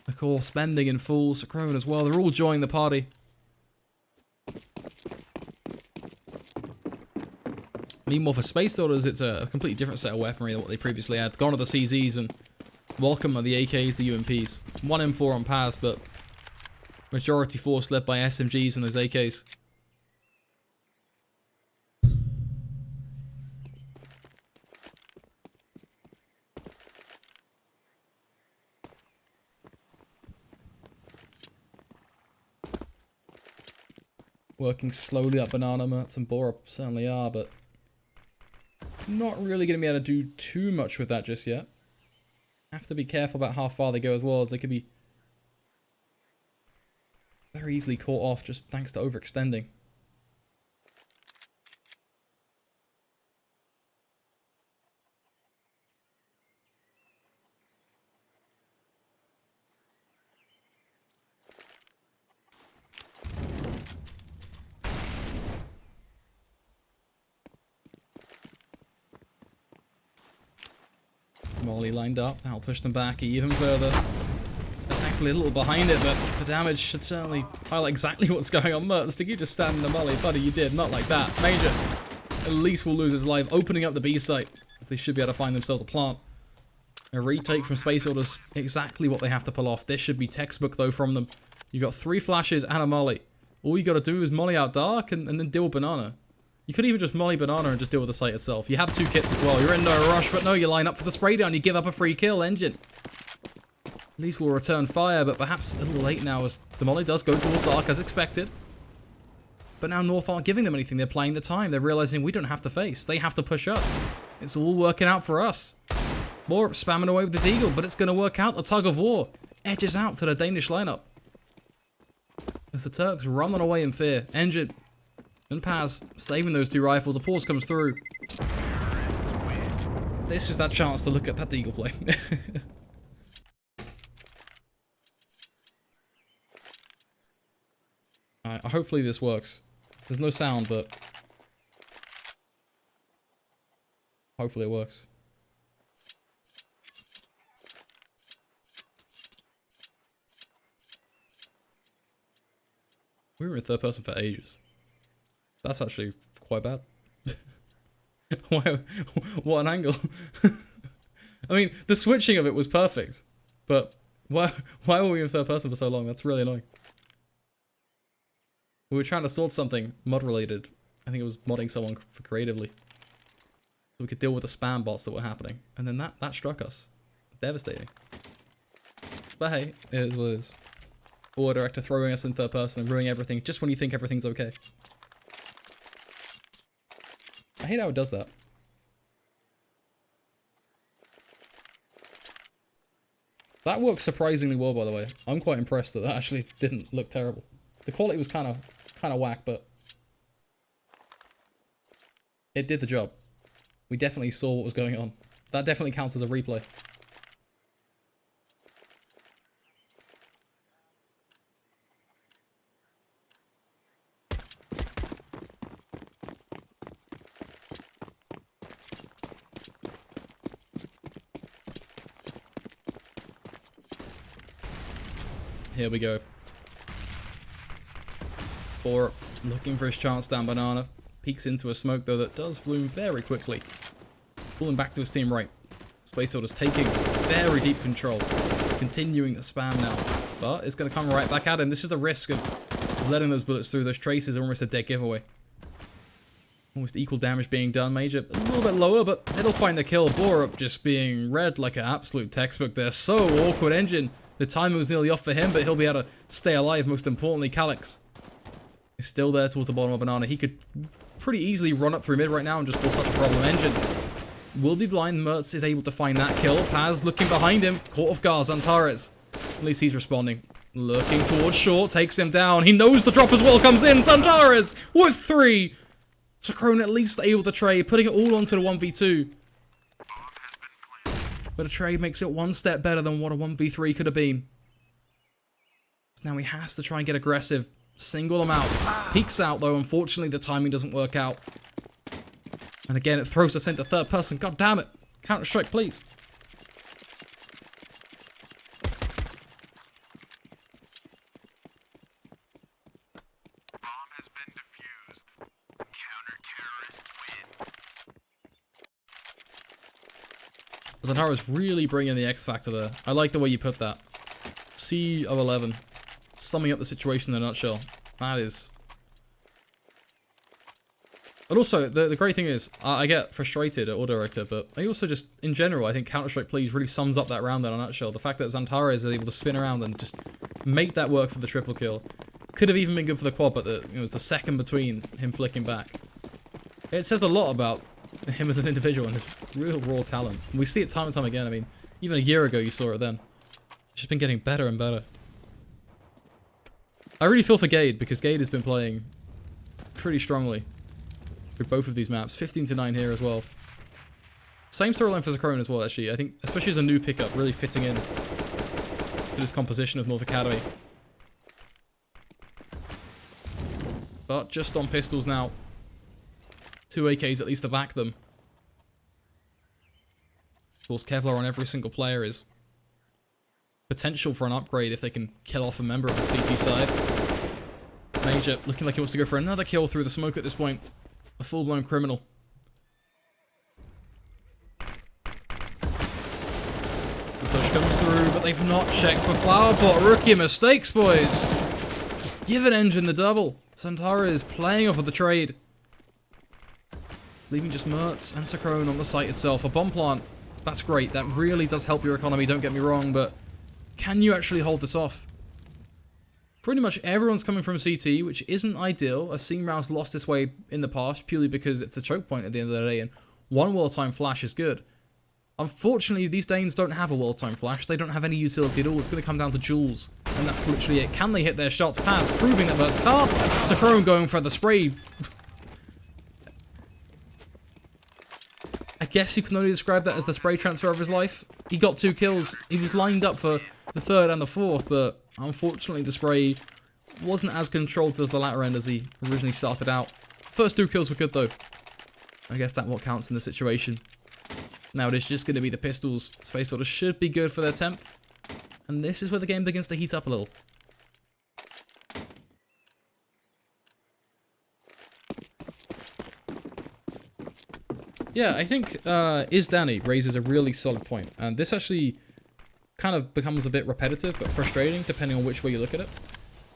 The core spending in full. Sacrone as well. They're all joining the party. Meanwhile, for Space Soldiers, it's a completely different set of weaponry than what they previously had. Gone are the CZs and welcome are the AKs, the UMPs. 1M4 on Paz, but majority force led by SMGs and those AKs. Working slowly up Banana, Mertz and Borup certainly are, but not really going to be able to do too much with that just yet. Have to be careful about how far they go as well, as they could be very easily caught off just thanks to overextending. Molly lined up, that'll push them back even further. They're thankfully a little behind it, but the damage should certainly highlight exactly what's going on. Mertz, did you just stand in the Molly? Buddy, you did, not like that. Major, at least will lose his life, opening up the B site, as they should be able to find themselves a plant. A retake from Space Orders, exactly what they have to pull off. This should be textbook though from them. You got 3 flashes and a Molly. All you gotta do is Molly out dark and then deal with Banana. You could even just Molly Banana and just deal with the site itself. You have 2 kits as well. You're in no rush, but no, you line up for the spray down. You give up a free kill, Engine. At least we'll return fire, but perhaps a little late now as the Molly does go towards dark as expected. But now North aren't giving them anything. They're playing the time. They're realizing we don't have to face. They have to push us. It's all working out for us. Borup spamming away with the Deagle, but it's going to work out. The tug of war edges out to the Danish lineup. As the Turks running away in fear. Engine and Paz saving those 2 rifles. A pause comes through. This is that chance to look at that Deagle play. Alright, hopefully this works. There's no sound, but hopefully it works. We were in 3rd person for ages. That's actually quite bad. What an angle. I mean, the switching of it was perfect, but why were we in 3rd person for so long? That's really annoying. We were trying to sort something mod-related. I think it was modding someone for creatively. So we could deal with the spam bots that were happening. And then that struck us. Devastating. But hey, it is what it is. Or director throwing us in 3rd person and ruining everything just when you think everything's okay. I hate how it does that. That works surprisingly well, by the way. I'm quite impressed that that actually didn't look terrible. The quality was kind of whack, but it did the job. We definitely saw what was going on. That definitely counts as a replay. Here we go. Borup looking for his chance down Banana. Peeks into a smoke though that does bloom very quickly. Pulling back to his team right. Space Soldiers taking very deep control. Continuing the spam now. But it's going to come right back at him. This is the risk of letting those bullets through. Those traces are almost a dead giveaway. Almost equal damage being done. Major a little bit lower, but it'll find the kill. Borup just being read like an absolute textbook there. So awkward. Engine. The timing was nearly off for him, but he'll be able to stay alive. Most importantly, Calyx is still there towards the bottom of Banana. He could pretty easily run up through mid right now and just cause such a problem. Engine will be blind. Mertz is able to find that kill. Paz looking behind him. Caught off guard. Antares. At least he's responding. Looking towards short. Takes him down. He knows the drop as well comes in. Antares with 3. Sacrone at least able to trade. Putting it all onto the 1v2. But a trade makes it one step better than what a 1v3 could have been. Now he has to try and get aggressive. Single them out. Peeks out though. Unfortunately, the timing doesn't work out. And again, it throws us into 3rd person. God damn it. Counter-Strike, please. Zantara's really bringing the X factor there. I like the way you put that. C of 11. Summing up the situation in a nutshell. That is... But also, the great thing is, I get frustrated at Auto Director, but I also just, in general, I think Counter-Strike Please really sums up that round in a nutshell. The fact that Zantara is able to spin around and just make that work for the triple kill. Could have even been good for the quad, but it was the second between him flicking back. It says a lot about him as an individual and his real raw talent. We see it time and time again. I mean, even a year ago you saw it then. It's just been getting better and better. I really feel for Gade, because Gade has been playing pretty strongly through both of these maps. 15-9 here as well. Same storyline for Zachrone as well, actually. I think, especially as a new pickup, really fitting in to this composition of North Academy. But just on pistols now. 2 AKs at least to back them. Of course, Kevlar on every single player is potential for an upgrade if they can kill off a member of the CT side. Major looking like he wants to go for another kill through the smoke at this point. A full-blown criminal. The push comes through, but they've not checked for flower pot. Rookie mistakes, boys. Give an engine the double. Zantara is playing off of the trade. Leaving just Mertz and Zachrone on the site itself. A bomb plant, that's great. That really does help your economy, don't get me wrong, but can you actually hold this off? Pretty much everyone's coming from CT, which isn't ideal, as Seam Rouse lost its way in the past, purely because it's a choke point at the end of the day, and one world-time flash is good. Unfortunately, these Danes don't have a world-time flash. They don't have any utility at all. It's going to come down to Jules, and that's literally it. Can they hit their shots? Pads proving that Mertz can't. Zachrone going for the spray. I guess you can only describe that as the spray transfer of his life. He got 2 kills. He was lined up for the 3rd and the 4th, but unfortunately the spray wasn't as controlled as the latter end as he originally started out. First 2 kills were good though. I guess that's what counts in the situation. Now it is just going to be the pistols. Space Order should be good for their 10th. And this is where the game begins to heat up a little. Yeah, I think Is Danny raises a really solid point, and this actually kind of becomes a bit repetitive but frustrating depending on which way you look at it.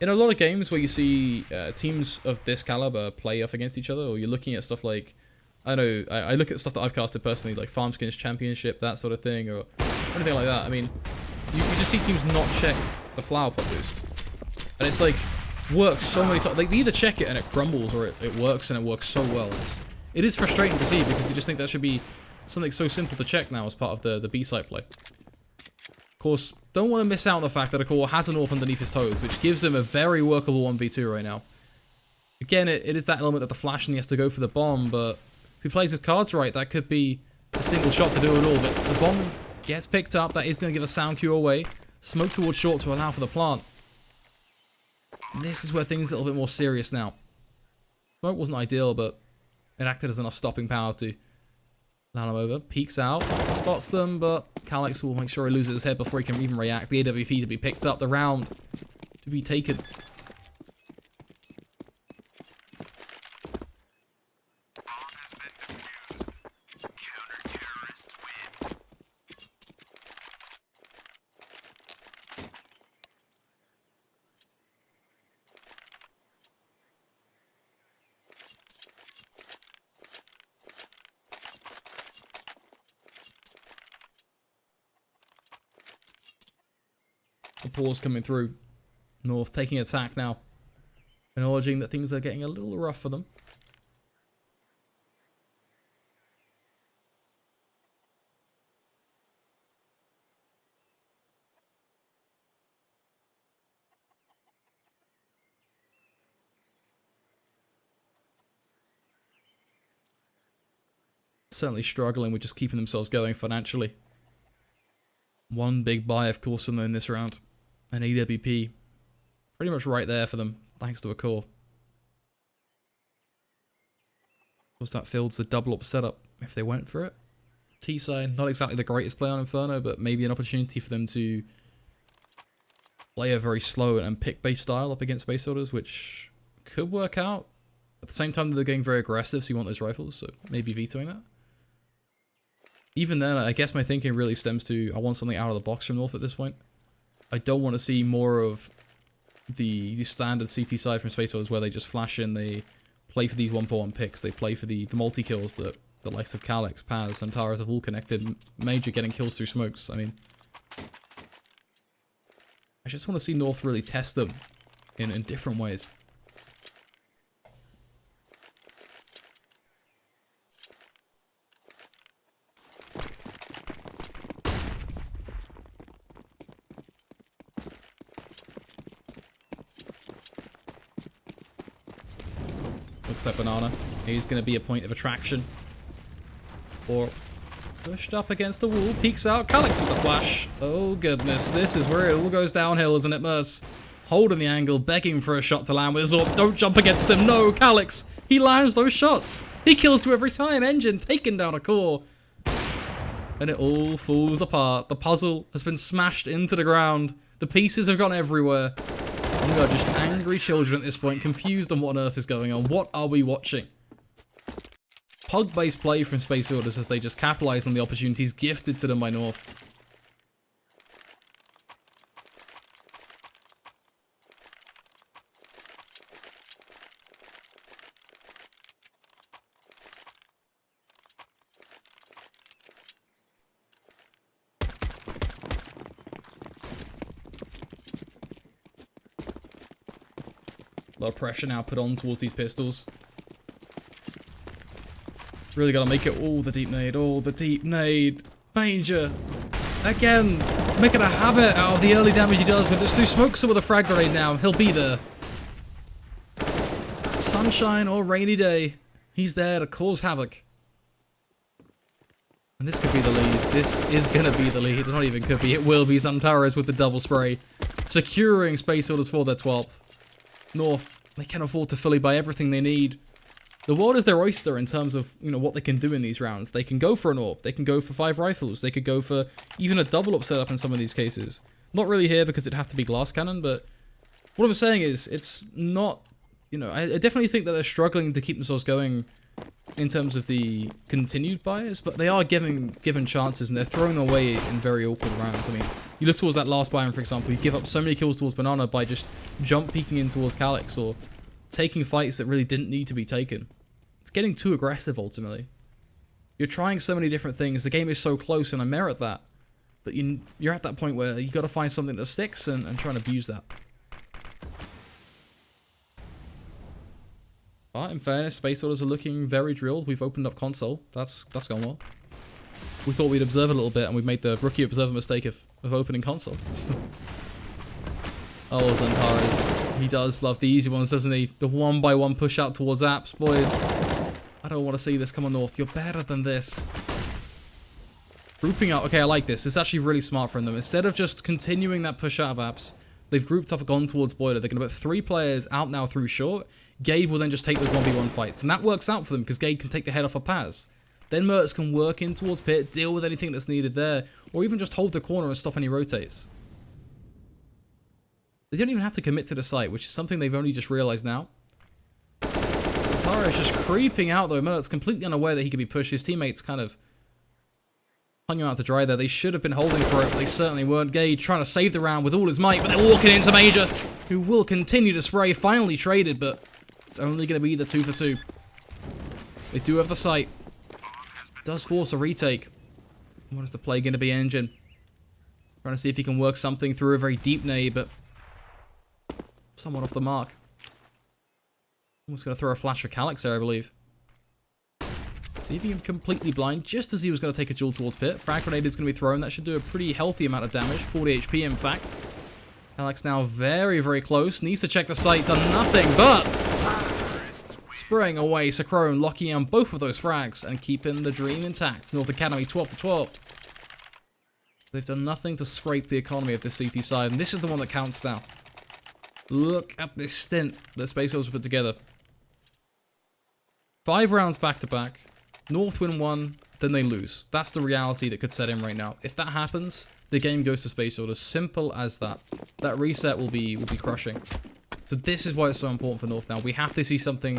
In a lot of games where you see teams of this caliber play off against each other, or you're looking at stuff like, I don't know, I look at stuff that I've casted personally, like Farmskins Championship, that sort of thing, or anything like that. I mean, you just see teams not check the flower pot boost, and it's like works so many times. Like they either check it and it crumbles, or it works and it works so well. It is frustrating to see, because you just think that should be something so simple to check now as part of the B-site play. Of course, don't want to miss out on the fact that Akor has an AWP underneath his toes, which gives him a very workable 1v2 right now. Again, it is that element of the flash and he has to go for the bomb, but if he plays his cards right, that could be a single shot to do it all. But the bomb gets picked up, that is going to give a sound cue away. Smoke towards short to allow for the plant. And this is where things are a little bit more serious now. Smoke wasn't ideal, but it acted as enough stopping power to allow him over. Peeks out, spots them, but Calyx will make sure he loses his head before he can even react. The AWP to be picked up, the round to be taken. The pause coming through. North taking attack now. Acknowledging that things are getting a little rough for them. Certainly struggling with just keeping themselves going financially. One big buy, of course, in this round. An AWP. Pretty much right there for them, thanks to Akor. Of course, that fields the double up setup if they went for it. T-side, not exactly the greatest play on Inferno, but maybe an opportunity for them to play a very slow and pick base style up against base orders, which could work out. At the same time, they're going very aggressive, so you want those rifles, so maybe vetoing that. even then, I guess my thinking really stems to I want something out of the box from North at this point. I don't want to see more of the standard CT side from Space Orders where they just flash in, they play for these 1-4-1 picks, they play for the multi-kills that the likes of Calyx, Paz, and Taras have all connected, Major getting kills through smokes. I mean, I just want to see North really test them in different ways. Looks like Banana. He's going to be a point of attraction. Or pushed up against the wall, peeks out, Calyx with the flash. Oh goodness, this is where it all goes downhill, isn't it, Merce? Holding the angle, begging for a shot to land with his AWP. Don't jump against him, no, Calyx! He lands those shots! He kills you every time, Engine taking down a core. And it all falls apart. The puzzle has been smashed into the ground. The pieces have gone everywhere. And we are just angry children at this point, confused on what on earth is going on. What are we watching? Pug-based play from Space Orders as they just capitalize on the opportunities gifted to them by North. A lot of pressure now put on towards these pistols. Really gotta make it all the deep nade, all the deep nade. Major, again, making a habit out of the early damage he does with this. He smokes some with a frag grenade now. He'll be there. Sunshine or rainy day, he's there to cause havoc. And this could be the lead. This is gonna be the lead. Not even could be. It will be Zantares with the double spray, securing Space Orders for their 12th. North, they can afford to fully buy everything they need. The world is their oyster in terms of, you know, what they can do in these rounds. They can go for an AWP. They can go for 5 rifles. They could go for even a double up setup in some of these cases. Not really here because it'd have to be glass cannon, but what I'm saying is it's not, you know, I definitely think that they're struggling to keep themselves going in terms of the continued buys, but they are given chances and they're throwing away in very awkward rounds. I mean, you look towards that last buy-in, for example, you give up so many kills towards Banana by just jump peeking in towards Calyx or taking fights that really didn't need to be taken. It's getting too aggressive, ultimately. You're trying so many different things. The game is so close, and I merit that. But you're at that point where you got to find something that sticks and try and abuse that. But in fairness, Space Orders are looking very drilled. We've opened up console. That's gone well. We thought we'd observe a little bit, and we've made the rookie observer mistake of opening console. Oh, Zantares. He does love the easy ones, doesn't he? The 1-by-1 push out towards apps, boys. I don't want to see this come on North. You're better than this. Grouping up. Okay, I like this. It's actually really smart from them. Instead of just continuing that push out of apps, they've grouped up and gone towards Boiler. They're going to put 3 players out now through short. Gabe will then just take those 1v1 fights. And that works out for them because Gabe can take the head off of Paz. Then Mertz can work in towards Pit, deal with anything that's needed there, or even just hold the corner and stop any rotates. They don't even have to commit to the site, which is something they've only just realized now. Tara is just creeping out though. Mertz completely unaware that he could be pushed. His teammates kind of hung him out to dry there. They should have been holding for it, but they certainly weren't. Gage trying to save the round with all his might, but they're walking into Major, who will continue to spray. Finally traded, but it's only going to be the 2 for 2. They do have the site. Does force a retake. What is the play going to be, Engine? Trying to see if he can work something through a very deep nade, but somewhat off the mark. Almost going to throw a flash for Calyx there, I believe. Leaving him completely blind just as he was going to take a duel towards Pit. Frag grenade is going to be thrown. That should do a pretty healthy amount of damage. 40 HP, in fact. Calyx now very, very close. Needs to check the site. Done nothing, but spraying away. Sacrone locking on both of those frags and keeping the dream intact. North Academy 12 to 12. They've done nothing to scrape the economy of this CT side, and this is the one that counts now. Look at this stint that Space Orders put together. 5 rounds back to back. North win 1, then they lose. That's the reality that could set in right now. If that happens, the game goes to Space Orders. Simple as that. That reset will be crushing. So this is why it's so important for North now. We have to see something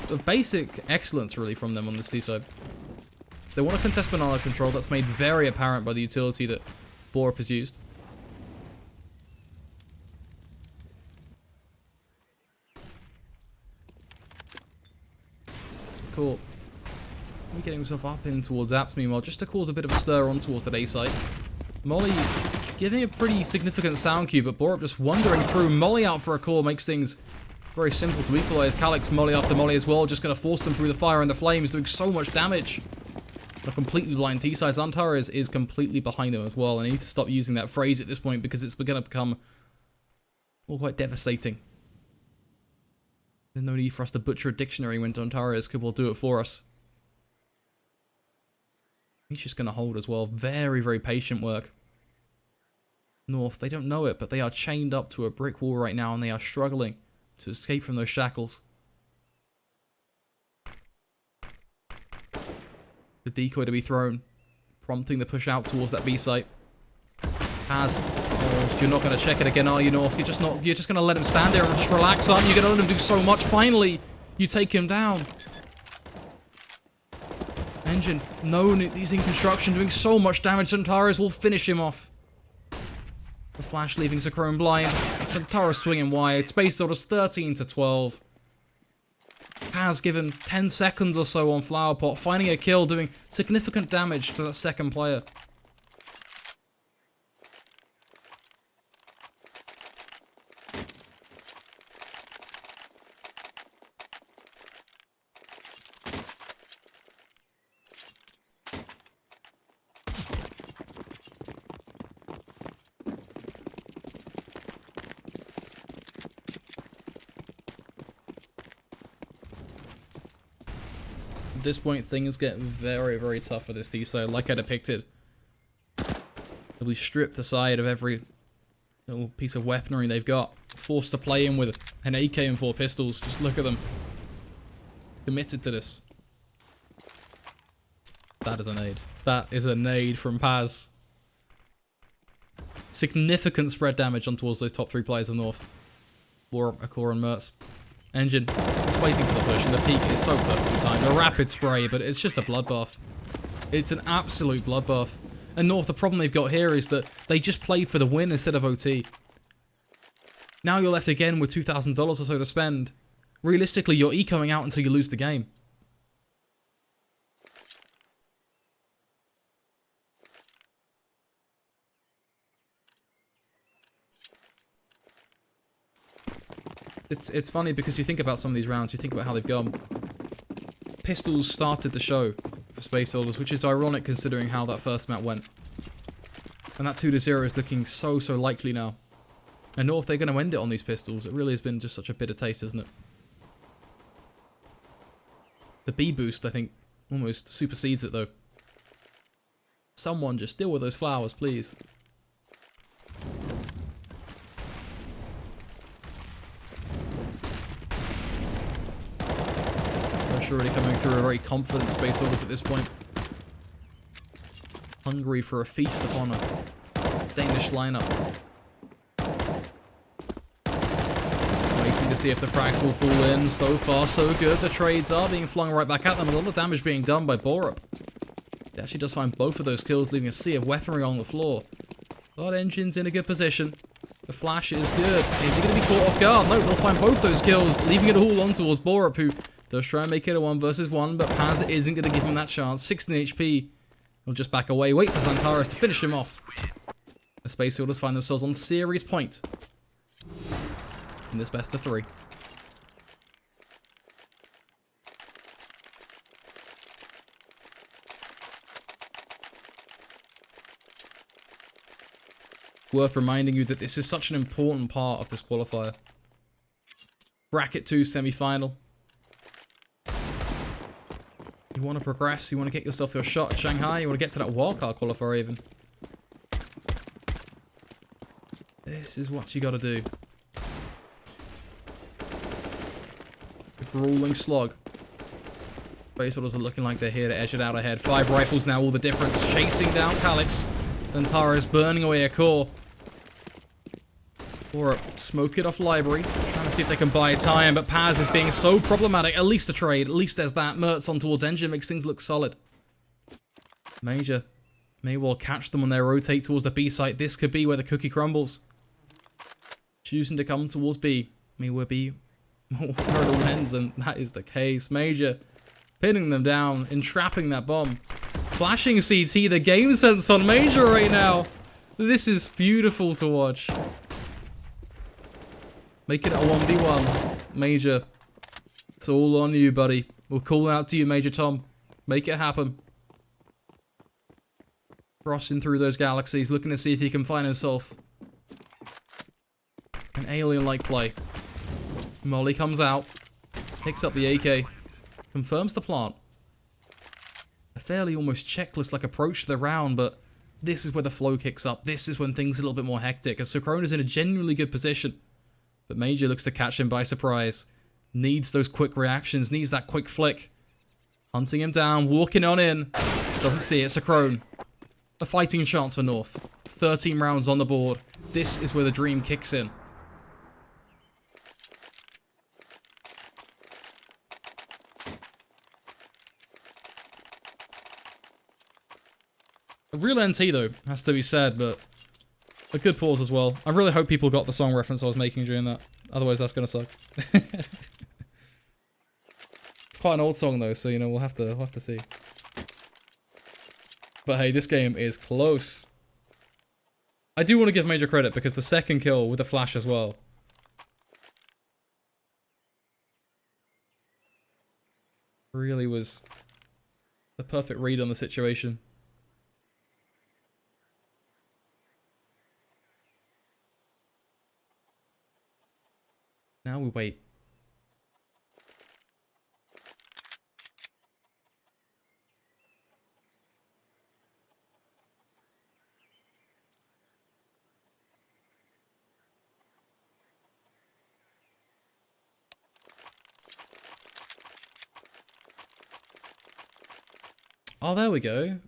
of basic excellence really from them on this T side. They want to contest banana control. That's made very apparent by the utility that Borup has used. Cool. He's getting himself up in towards Apps, meanwhile, just to cause a bit of a stir on towards that A site. Molly giving a pretty significant sound cue, but Borup just wandering through. Molly out for a call makes things very simple to equalize. Calyx, Molly after Molly as well, just going to force them through the fire and the flames, doing so much damage. A completely blind T-side. Antares is completely behind them as well, and I need to stop using that phrase at this point because it's going to become all quite devastating. There's no need for us to butcher a dictionary when Antares could well do it for us. He's just going to hold as well. Very, very patient work. North, they don't know it, but they are chained up to a brick wall right now, and they are struggling to escape from those shackles. The decoy to be thrown, prompting the push out towards that B site. You're not going to check it again, are you, North? You're just going to let him stand there and just relax, aren't you? You're going to let him do so much. Finally, you take him down. Engine, known he's in construction, doing so much damage. Centaurus will finish him off. The flash leaving Zachrome blind. Centaurus swinging wide. Space Orders 13 to 12. Has given 10 seconds or so on Flowerpot, finding a kill, doing significant damage to that second player. At this point, things get very, very tough for this T-side, like I depicted. They'll be stripped aside of every little piece of weaponry they've got, forced to play in with an AK and 4 pistols. Just look at them. Committed to this. That is a nade. That is a nade from Paz. Significant spread damage on towards those top 3 players of North. Borup, Akor, and Mertz. Engine is waiting for the push, and the peak is so perfectly timed. A rapid spray, but it's just a bloodbath. It's an absolute bloodbath. And North, the problem they've got here is that they just play for the win instead of OT. Now you're left again with $2,000 or so to spend. Realistically, you're ecoing out until you lose the game. It's funny because you think about some of these rounds, you think about how they've gone. Pistols started the show for Space Soldiers, which is ironic considering how that first map went. And that 2-0 is looking so likely now. And North, they're going to end it on these pistols. It really has been just such a bitter taste, isn't it? The B boost, I think, almost supersedes it though. Someone just deal with those flowers, please. Already coming through a very confident Space Soldiers at this point. Hungry for a feast upon a Danish lineup. Waiting to see if the frags will fall in. So far, so good. The trades are being flung right back at them. A lot of damage being done by Borup. He actually does find both of those kills, leaving a sea of weaponry on the floor. But Engine's in a good position. The flash is good. Is he going to be caught off guard? No, they'll find both those kills, leaving it all on towards Borup, who does try and make it a 1 versus 1, but Paz isn't going to give him that chance. 16 HP. He'll just back away, wait for Zantares to finish him off. The Space Soldiers find themselves on series point in this best of 3. Worth reminding you that this is such an important part of this qualifier. Bracket 2 semi-final. You want to progress, you want to get yourself your shot at Shanghai, you want to get to that wildcard qualifier even. This is what you got to do. The grueling slog. Space Soldiers are looking like they're here to edge it out ahead. 5 rifles now, all the difference. Chasing down Calyx. Antares burning away a core. Or smoke it off library. Trying to see if they can buy time, but Paz is being so problematic. At least a trade. At least there's that. Mertz on towards Engine makes things look solid. Major may well catch them when they rotate towards the B site. This could be where the cookie crumbles. Choosing to come towards B may well be where it all ends, and that is the case. Major pinning them down, entrapping that bomb. Flashing CT, the game sense on Major right now. This is beautiful to watch. Make it a 1v1. Major, it's all on you, buddy. We'll call out to you, Major Tom. Make it happen. Crossing through those galaxies, looking to see if he can find himself an alien-like play. Molly comes out, picks up the AK, confirms the plant. A fairly almost checklist-like approach to the round, but this is where the flow kicks up. This is when things are a little bit more hectic, as Socrone is in a genuinely good position. But Major looks to catch him by surprise. Needs those quick reactions, needs that quick flick. Hunting him down, walking on in. Doesn't see it, Socrone. A fighting chance for North. 13 rounds on the board. This is where the dream kicks in. A real NT though, has to be said, but a good pause as well. I really hope people got the song reference I was making during that. Otherwise that's gonna suck. It's quite an old song though, so you know, we'll have to see. But hey, this game is close. I do want to give Major credit because the second kill with the flash as well. Really was the perfect read on the situation. Now we wait. Oh, there we go.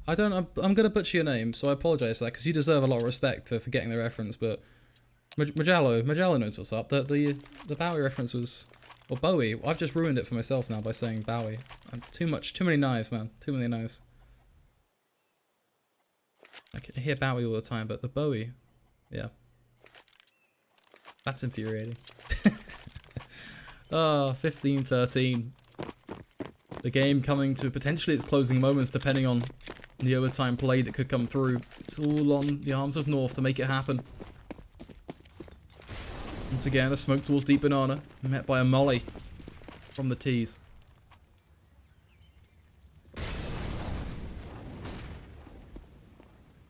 I'm gonna butcher your name, so I apologize for that, because you deserve a lot of respect for getting the reference, but Magello knows what's up. The Bowie reference was, or Bowie. I've just ruined it for myself now by saying Bowie. Too many knives, man. Too many knives. I can hear Bowie all the time, but the Bowie, yeah, that's infuriating. 15-13. The game coming to potentially its closing moments, depending on the overtime play that could come through. It's all on the arms of North to make it happen. Once again, a smoke towards Deep Banana, met by a molly from the tees.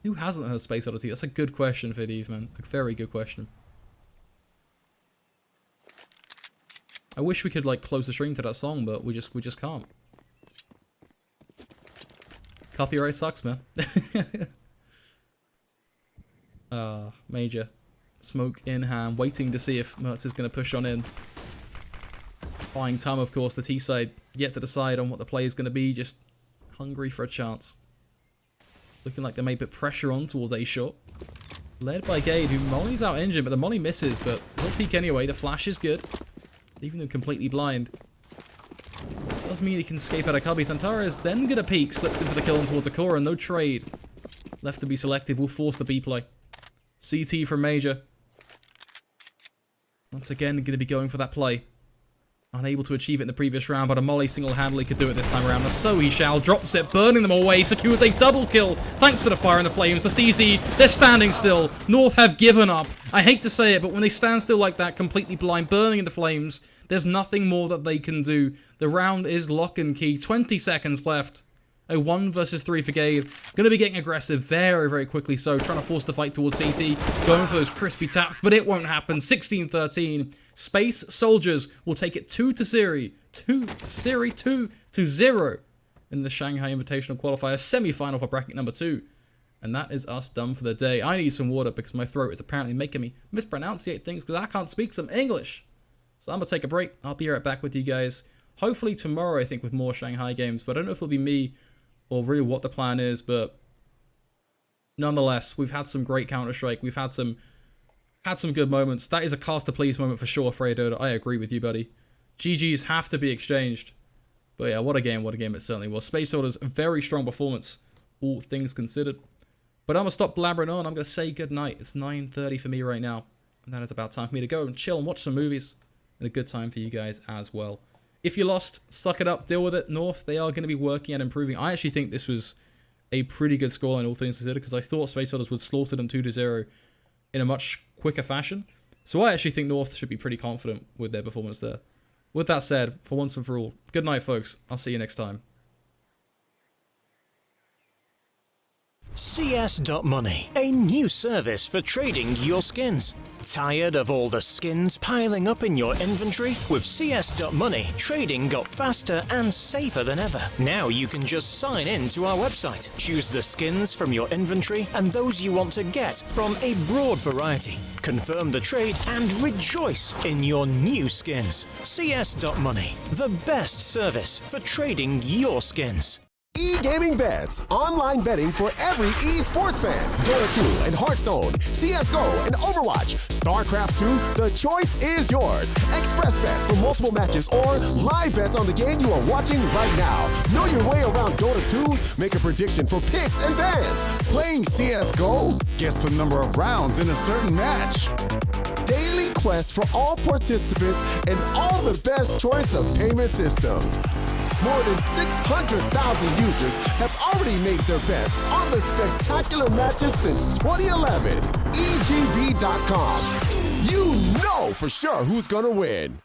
Who hasn't heard Space Oddity? That's a good question, Vidiv, man. A very good question. I wish we could like close the stream to that song, but we just can't. Copyright sucks, man. Major. Smoke in hand, waiting to see if Mertz is going to push on in. Buying time, of course, the T side yet to decide on what the play is going to be, just hungry for a chance. Looking like they may put pressure on towards A-Short. Led by Gade, who molly's out injured, but the molly misses, but he'll peek anyway. The flash is good, leaving them completely blind. Does mean he can escape out of cubby. Santara is then going to peek, slips in for the kill on towards Akora, and no trade. Left to be selected, will force the B play. CT from Major. Once again, going to be going for that play. Unable to achieve it in the previous round, but a molly single-handedly could do it this time around. And so he shall. Drops it, burning them away. Secures a double kill thanks to the fire and the flames. The CZ, they're standing still. North have given up. I hate to say it, but when they stand still like that, completely blind, burning in the flames, there's nothing more that they can do. The round is lock and key. 20 seconds left. A 1 versus 3 for Gade. Going to be getting aggressive very, very quickly. So trying to force the fight towards CT. Going for those crispy taps, but it won't happen. 16-13. Space Soldiers will take it 2-0 in the Shanghai Invitational Qualifier semi-final for bracket number 2. And that is us done for the day. I need some water because my throat is apparently making me mispronunciate things because I can't speak some English. So I'm going to take a break. I'll be right back with you guys. Hopefully tomorrow, I think, with more Shanghai games. But I don't know if it'll be me or really what the plan is. But nonetheless, we've had some great Counter-Strike. We've had some good moments. That is a cast to please moment for sure, Fredo. I agree with you, buddy. GGs have to be exchanged. But yeah, what a game it certainly was. Space Soldiers, very strong performance all things considered. But I'm going to stop blabbering on. I'm going to say goodnight. It's 9:30 for me right now. And that is about time for me to go and chill and watch some movies. And a good time for you guys as well. If you lost, suck it up, deal with it. North, they are going to be working and improving. I actually think this was a pretty good scoreline, all things considered, because I thought Space Otters would slaughter them 2-0 in a much quicker fashion. So I actually think North should be pretty confident with their performance there. With that said, for once and for all, good night, folks. I'll see you next time. CS.Money, a new service for trading your skins. Tired of all the skins piling up in your inventory? With CS.Money, trading got faster and safer than ever. Now you can just sign in to our website, choose the skins from your inventory and those you want to get from a broad variety. Confirm the trade and rejoice in your new skins. CS.Money, the best service for trading your skins. E-gaming bets, online betting for every esports fan. Dota 2 and Hearthstone, CSGO and Overwatch, StarCraft 2, the choice is yours. Express bets for multiple matches or live bets on the game you are watching right now. Know your way around Dota 2? Make a prediction for picks and bans. Playing CSGO? Guess the number of rounds in a certain match. Daily quests for all participants and all the best choice of payment systems. More than 600,000 users have already made their bets on the spectacular matches since 2011. EGB.com. You know for sure who's gonna win.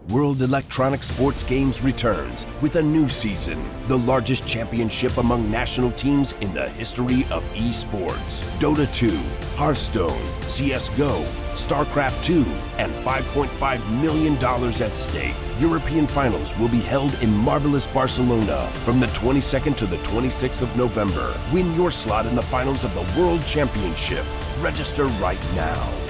World Electronic Sports Games returns with a new season, the largest championship among national teams in the history of esports. Dota 2, Hearthstone, CSGO, StarCraft 2, and $5.5 million at stake. European finals will be held in marvelous Barcelona from the 22nd to the 26th of November. Win your slot in the finals of the World Championship. Register right now.